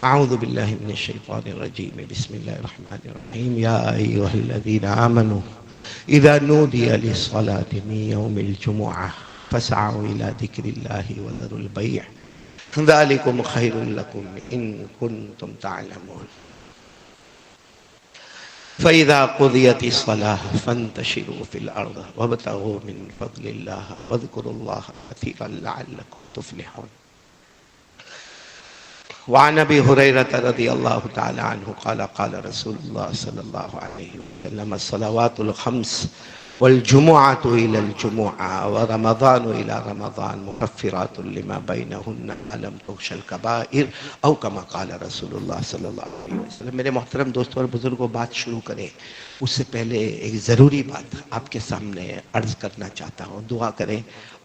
اعوذ باللہ من الشیطان الرجیم بسم اللہ الرحمن الرحیم یا ایہا الذین آمنوا اذا نودی للصلاة من یوم الجمعہ فاسعوا الى ذکر اللہ وذروا البیع ذلکم خیر لکم ان کنتم تعلمون فإذا قضيت الصلاة فانتشروا في الأرض وابتغوا من فضل الله واذكروا الله كثيرا لعلكم تفلحون. وعن أبي هريرة رضي الله تعالى عنه قال قال رسول الله صلى الله عليه وسلم الصلوات الخمس والجمعة إلى الجمعة ورمضان إلى رمضان مكفرات لما بينهن ألم تغش الكبائر أو كما قال رسول اللہ صلی اللہ علیہ وسلم. میرے محترم دوستوں اور بزرگوں، بات شروع کریں اس سے پہلے ایک ضروری بات آپ کے سامنے عرض کرنا چاہتا ہوں. دعا کریں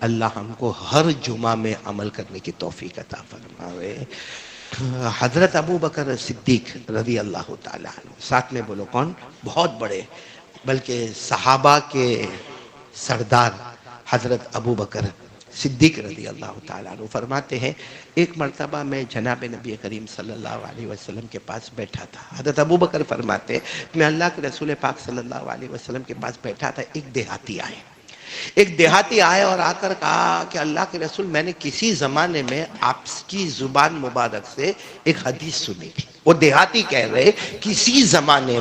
اللہ ہم کو ہر جمعہ میں عمل کرنے کی توفیق عطا فرمائے. حضرت ابو بکر صدیق رضی اللہ تعالیٰ عنہ، ساتھ میں بولو کون؟ بہت بڑے، بلکہ صحابہ کے سردار حضرت ابو بکر صدیق رضی اللہ تعالیٰ عنہ فرماتے ہیں ایک مرتبہ میں جناب نبی کریم صلی اللہ علیہ وسلم کے پاس بیٹھا تھا. حضرت ابو بکر فرماتے ہیں میں اللہ کے رسول پاک صلی اللہ علیہ وسلم کے پاس بیٹھا تھا. ایک دیہاتی آئے اور آ کر کہا کہ اللہ کے رسول میں نے کسی زمانے میں آپ کی زبان مبارک سے ایک حدیث سنی تھی. وہ دیہاتی کہہ رہے کسی زمانے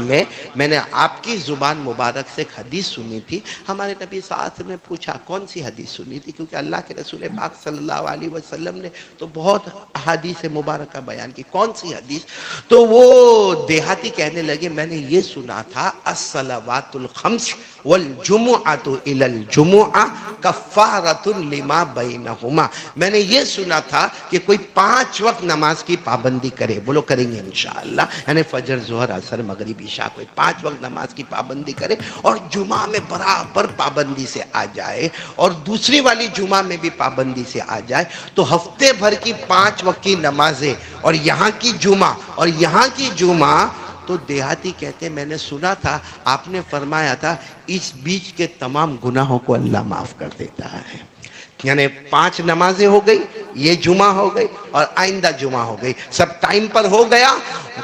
میں نے آپ کی زبان مبارک سے ایک حدیث سنی تھی. ہمارے نبی صلی اللہ علیہ وسلم نے پوچھا کون سی حدیث سنی تھی، کیونکہ اللہ کے رسول پاک صلی اللہ علیہ وسلم نے تو بہت احادیث مبارکہ بیان کی. کون سی حدیث؟ تو وہ دیہاتی کہنے لگے میں نے یہ سنا تھا الصلوات الخمس والجمعۃ الی الجمعہ کفارۃ لما بینہما. میں نے یہ سنا تھا کہ کوئی 5 وقت نماز کی پابندی کرے. بولو کریں گے انشاءاللہ، یعنی فجر، ظہر، عصر، مغرب، عشاء، کوئی 5 وقت نماز کی پابندی کرے اور جمعہ میں برابر پابندی سے آ جائے اور دوسری والی جمعہ میں بھی پابندی سے آ جائے تو ہفتے بھر کی 5 وقت کی نمازیں اور یہاں کی جمعہ اور یہاں کی جمعہ. تو دیہاتی کہتے ہیں میں نے سنا تھا آپ نے فرمایا تھا اس بیچ کے تمام گناہوں کو اللہ معاف کر دیتا ہے. یعنی 5 نمازیں ہو گئی، یہ جمعہ ہو گئی اور آئندہ جمعہ ہو گئی، سب ٹائم پر ہو گیا.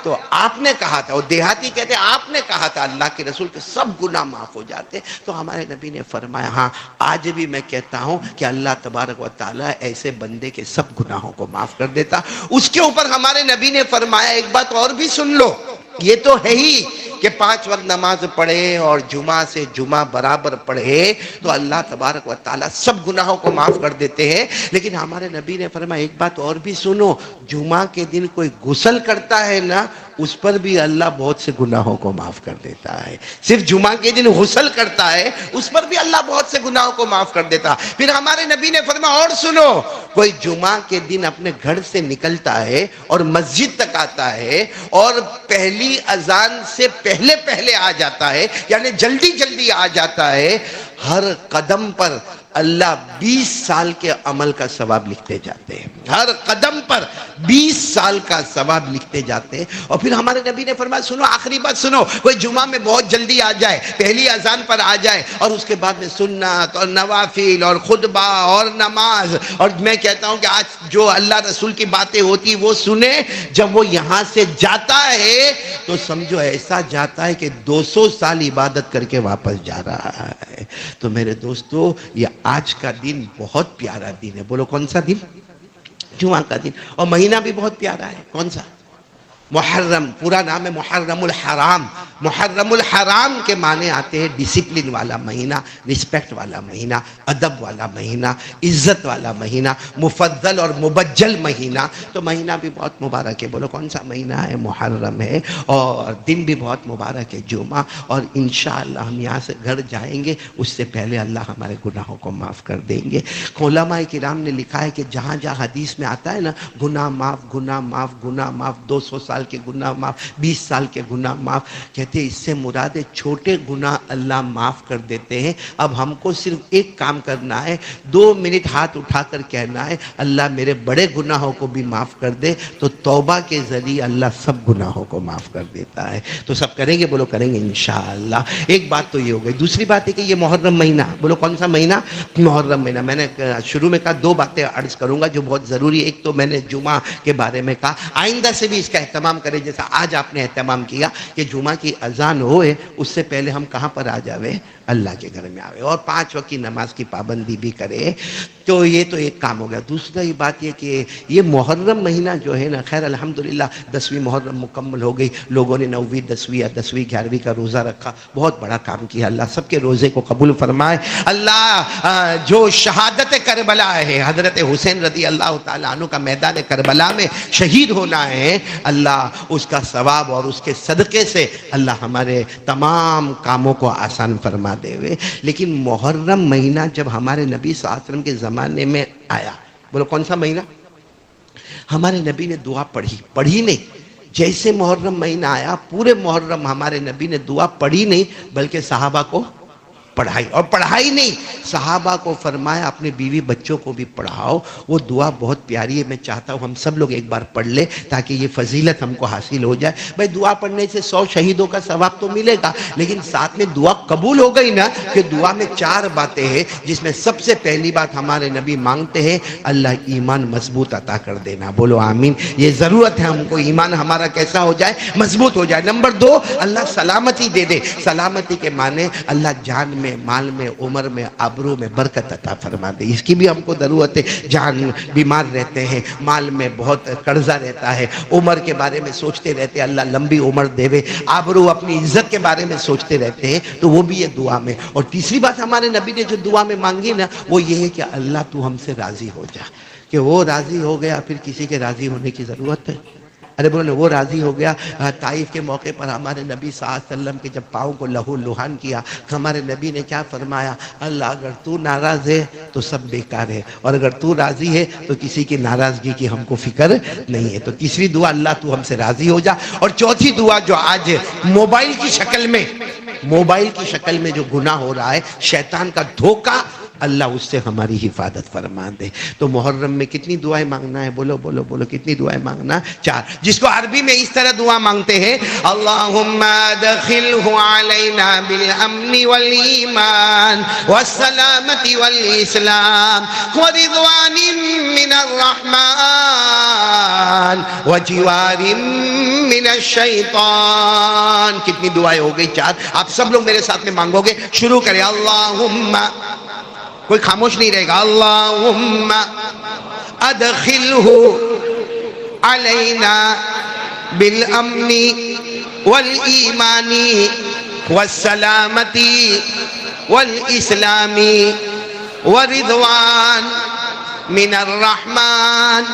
تو آپ نے کہا تھا، وہ دیہاتی کہتے ہیں آپ نے کہا تھا اللہ کے رسول کے سب گناہ معاف ہو جاتے. تو ہمارے نبی نے فرمایا ہاں آج بھی میں کہتا ہوں کہ اللہ تبارک و تعالیٰ ایسے بندے کے سب گناہوں کو معاف کر دیتا. اس کے اوپر ہمارے نبی نے فرمایا ایک بات اور بھی سن لو، یہ تو ہے ہی کہ 5 وقت نماز پڑھے اور جمعہ سے جمعہ برابر پڑھے تو اللہ تبارک و تعالیٰ سب گناہوں کو معاف کر دیتے ہیں. لیکن ہمارے نبی نے فرمایا ایک بات اور بھی سنو، جمعہ کے دن کوئی غسل کرتا ہے نا اس پر بھی اللہ بہت سے گناہوں کو معاف کر دیتا ہے. صرف جمعہ کے دن غسل کرتا ہے اس پر بھی اللہ بہت سے گناہوں کو معاف کر دیتا ہے. پھر ہمارے نبی نے فرمایا اور سنو، کوئی جمعہ کے دن اپنے گھر سے نکلتا ہے اور مسجد تک آتا ہے اور پہلی اذان سے پہلے آ جاتا ہے، یعنی جلدی آ جاتا ہے، ہر قدم پر اللہ 20 سال کے عمل کا ثواب لکھتے جاتے ہیں. ہر قدم پر 20 سال کا ثواب لکھتے جاتے ہیں. اور پھر ہمارے نبی نے فرمایا سنو، آخری بات سنو، کوئی جمعہ میں بہت جلدی آ جائے، پہلی اذان پر آ جائے اور اس کے بعد میں سنت اور نوافل اور خطبہ اور نماز، اور میں کہتا ہوں کہ آج جو اللہ رسول کی باتیں ہوتی وہ سنے. جب وہ یہاں سے جاتا ہے تو سمجھو ایسا جاتا ہے کہ 200 سال عبادت کر کے واپس جا رہا ہے. تو میرے دوستو یہ آج کا دن بہت پیارا دن ہے. بولو کون سا دن؟ جمعہ کا دن. اور مہینہ بھی بہت پیارا ہے. کون سا؟ محرم. پورا نام ہے محرم الحرام. محرم الحرام کے معنی آتے ہیں ڈسپلن والا مہینہ، رسپیکٹ والا مہینہ، ادب والا مہینہ، عزت والا مہینہ، مفضل اور مبجل مہینہ. تو مہینہ بھی بہت مبارک ہے. بولو کون سا مہینہ ہے؟ محرم ہے. اور دن بھی بہت مبارک ہے، جمعہ. اور انشاءاللہ ہم یہاں سے گھر جائیں گے اس سے پہلے اللہ ہمارے گناہوں کو معاف کر دیں گے. علماء کرام نے لکھا ہے کہ جہاں حدیث میں آتا ہے نا گناہ معاف، گناہ معاف، گناہ معاف، 200 سال کے گناہ معاف، 20 سال کے گناہ معاف، کہتے ہیں اس سے مراد ہے چھوٹے گناہ اللہ معاف کر دیتے ہیں. اب ہم کو صرف ایک کام کرنا ہے, 2 منٹ ہاتھ اٹھا کر کہنا ہے اللہ میرے بڑے گناہوں کو بھی معاف کر دے, تو توبہ کے ذریعے اللہ سب گناہوں کو معاف کر دیتا ہے. تو سب کریں گے؟ بولو کریں گے انشاءاللہ. ایک بات تو یہ ہو گئی. دوسری بات ہے کہ یہ محرم مہینہ, بولو کون سا مہینہ؟ محرم مہینہ. میں نے شروع میں کہا 2 باتیں عرض کروں گا جو بہت ضروری ہے. ایک تو میں نے جمعہ کے بارے میں کہا, آئندہ سے بھی اس کا اہتمام کرے جیسا آج آپ نے اہتمام کیا کہ جمعہ کی اذان ہوئے اس سے پہلے ہم کہاں پر آ جاوے؟ اللہ کے گھر میں آوے, اور 5 وقت کی نماز کی پابندی بھی کرے. تو یہ تو ایک کام ہو گیا. دوسری بات یہ کہ یہ محرم مہینہ جو ہے نا, خیر الحمدللہ 10ویں محرم مکمل ہو گئی, لوگوں نے 9ویں 10ویں یا 10ویں 11ویں کا روزہ رکھا, بہت بڑا کام کیا. اللہ سب کے روزے کو قبول فرمائے. اللہ جو شہادت کربلا ہے, حضرت حسین رضی اللہ تعالیٰ عنہ کا میدان کربلا میں شہید ہونا ہے, اللہ اس کا ثواب اور اس کے صدقے سے اللہ ہمارے تمام کاموں کو آسان فرما دے ہوئے. لیکن محرم مہینہ جب ہمارے نبی صلی اللہ علیہ وسلم کے زمانے میں آیا, بولو کون سا مہینہ؟ ہمارے نبی نے دعا پڑھی نہیں. جیسے محرم مہینہ آیا پورے محرم ہمارے نبی نے دعا پڑھی نہیں بلکہ صحابہ کو پڑھائی, اور پڑھائی نہیں, صحابہ کو فرمایا اپنے بیوی بچوں کو بھی پڑھاؤ. وہ دعا بہت پیاری ہے, میں چاہتا ہوں ہم سب لوگ ایک بار پڑھ لیں تاکہ یہ فضیلت ہم کو حاصل ہو جائے. بھائی دعا پڑھنے سے 100 شہیدوں کا ثواب تو ملے گا, لیکن ساتھ میں دعا قبول ہو گئی نا, کہ دعا میں 4 باتیں ہیں جس میں سب سے پہلی بات ہمارے نبی مانگتے ہیں اللہ ایمان مضبوط عطا کر دینا. بولو آمین. یہ ضرورت ہے ہم کو, ایمان ہمارا کیسا ہو جائے؟ مضبوط ہو جائے. نمبر 2, اللہ سلامتی دے دے. سلامتی کے معنی اللہ جان میں, مال میں, عمر میں, آبرو میں برکت عطا فرما دے. اس کی بھی ہم کو ضرورت ہے. جان بیمار رہتے ہیں, مال میں بہت قرضہ رہتا ہے, عمر کے بارے میں سوچتے رہتے ہیں اللہ لمبی عمر دے وے, آبرو اپنی عزت کے بارے میں سوچتے رہتے ہیں, تو وہ بھی یہ دعا میں. اور تیسری بات ہمارے نبی نے جو دعا میں مانگی نا, وہ یہ ہے کہ اللہ تو ہم سے راضی ہو جا. کہ وہ راضی ہو گیا, پھر کسی کے راضی ہونے کی ضرورت ہے؟ ارے بولو وہ راضی ہو گیا. طائف کے موقع پر ہمارے نبی صلی اللہ علیہ وسلم کے جب پاؤں کو لہو لہان کیا, ہمارے نبی نے کیا فرمایا؟ اللہ اگر تو ناراض ہے تو سب بیکار ہے, اور اگر تو راضی ہے تو کسی کی ناراضگی کی ہم کو فکر نہیں ہے. تو تیسری دعا اللہ تو ہم سے راضی ہو جا. اور چوتھی دعا جو آج موبائل کی شکل میں جو گناہ ہو رہا ہے, شیطان کا دھوکہ, اللہ اس سے ہماری حفاظت فرما دے. تو محرم میں کتنی دعائیں مانگنا ہے؟ بولو بولو بولو, کتنی دعائیں مانگنا؟ 4, جس کو عربی میں اس طرح دعا مانگتے ہیں, اللہم ادخلہ علینا بالامن والایمان والسلامت والاسلام ورضوان من الرحمن وجوار من الشیطان. کتنی دعائیں ہو گئی؟ 4. آپ سب لوگ میرے ساتھ میں مانگو گے. شروع کریں. اللہم, کوئی خاموش نہیں رہے گا, اللہم ادخلہ علینا بالامن والایمان والسلامت والاسلام ورضوان من الرحمن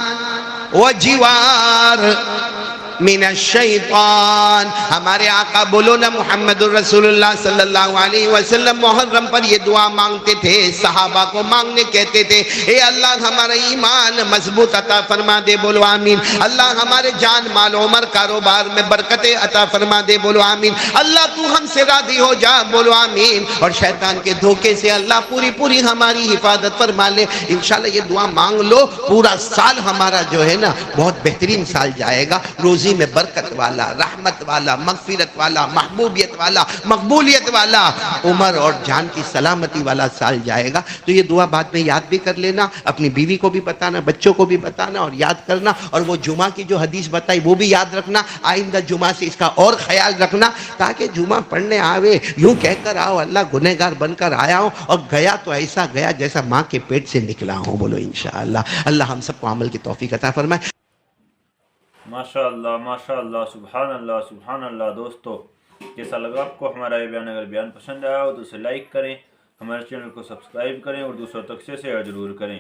وجوار من الشیطان. ہمارے آقا بولو نا محمد الرسول اللہ صلی اللہ علیہ وسلم محرم پر یہ دعا مانگتے تھے, صحابہ کو مانگنے کہتے تھے, اے اللہ ہمارا ایمان مضبوط عطا فرما دے. بولو آمین. اللہ ہمارے جان مال عمر کاروبار میں برکتیں عطا فرما دے. بولو آمین. اللہ تو ہم سے راضی ہو جا. بولو آمین. اور شیطان کے دھوکے سے اللہ پوری ہماری حفاظت فرما لے. انشاءاللہ یہ دعا مانگ لو, پورا سال ہمارا جو ہے نا بہت بہترین سال جائے گا. روزی میں برکت والا, رحمت والا, مغفرت والا, محبوبیت والا, مقبولیت والا, عمر اور جان کی سلامتی والا سال جائے گا. تو یہ دعا بعد میں یاد بھی کر لینا, اپنی بیوی کو بھی بتانا, بچوں کو بھی بتانا اور یاد کرنا. اور وہ جمعہ کی جو حدیث بتائی وہ بھی یاد رکھنا. آئندہ جمعہ سے اس کا اور خیال رکھنا تاکہ جمعہ پڑھنے آوے یوں کہہ کر آؤ اللہ گنہگار بن کر آیا ہوں, اور گیا تو ایسا گیا جیسا ماں کے پیٹ سے نکلا ہوں. بولو انشاءاللہ. اللہ ہم سب کو عمل کی توفیق عطا فرمائے. ماشاءاللہ سبحان اللہ. دوستو کیسا لگا آپ کو ہمارا یہ بیان؟ اگر بیان پسند آیا ہو تو اسے لائک کریں, ہمارے چینل کو سبسکرائب کریں اور دوسروں تک سے شیئر ضرور کریں.